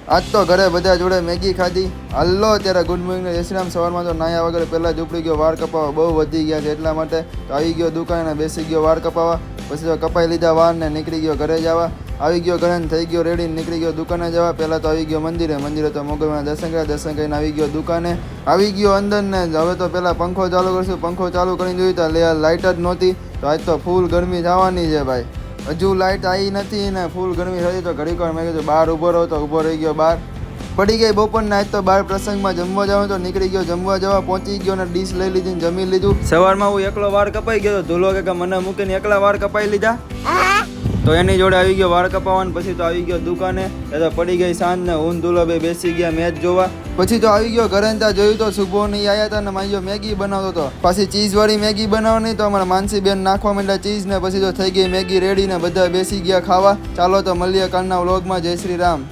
આજ તો ઘરે બધા જોડે મેગી ખાધી. હલ્લો અત્યારે ગુડ મોર્નિંગ જય શ્રી રામ. સવારમાં તો નાયા વગર પહેલાં જ ઉપડી ગયો વાળ કપાવવા, બહુ વધી ગયા છે એટલા માટે તો આવી ગયો દુકાને, બેસી ગયો વાળ કપાવવા. પછી તો કપાઈ લીધા વાળ ને નીકળી ગયો ઘરે જવા. આવી ગયો ઘરે થઈ ગયો રેડી, નીકળી ગયો દુકાને જવા. પહેલાં તો આવી ગયો મંદિરે તો મોગલમાં દર્શન કરીને આવી ગયો દુકાને, આવી ગયો અંદર ને હવે તો પહેલાં પંખો ચાલુ કરશું. પંખો ચાલુ કરીને જોયું તો લાઇટ જ નહોતી, તો આજ તો ફૂલ ગરમી થવાની છે ભાઈ. હજુ લાઇટ આવી નથી ને ફૂલ ગરમી થતી, તો ઘડીક વાર મેં કીધું બહાર ઊભો રહો, તો ઊભો રહી ગયો બહાર. પડી ગઈ બપોરના, આજ તો બહાર પ્રસંગમાં જમવા જવાનું, તો નીકળી ગયો જમવા જવા. પહોંચી ગયો ને ડીશ લઈ લીધી ને જમી લીધું. સવારમાં હું એકલો વાળ કપાઈ ગયો, ધૂલો કે મને મૂકીને એકલા વાળ કપાઈ લીધા, તો એની જોડે આવી ગયો વાળ કપાવવાનું. પછી તો આવી ગયો દુકાને, એ તો પડી ગઈ સાંજ ને હું ધૂલો બે બેસી ગયા મેચ જોવા. પછી તો આવી ગયો ઘરે, ત્યાં જોયું તો શુભો નહીં આવ્યા હતા ને માયો મેગી બનાવતો હતો. પાછી ચીઝ વાળી મેગી બનાવવાની, તો અમારા માનસી બેન નાખવા માંડ્યા ચીઝ ને. પછી તો થઈ ગઈ મેગી રેડી ને બધા બેસી ગયા ખાવા. ચાલો તો મળીએ કાલના વ્લોગમાં. જય શ્રી રામ.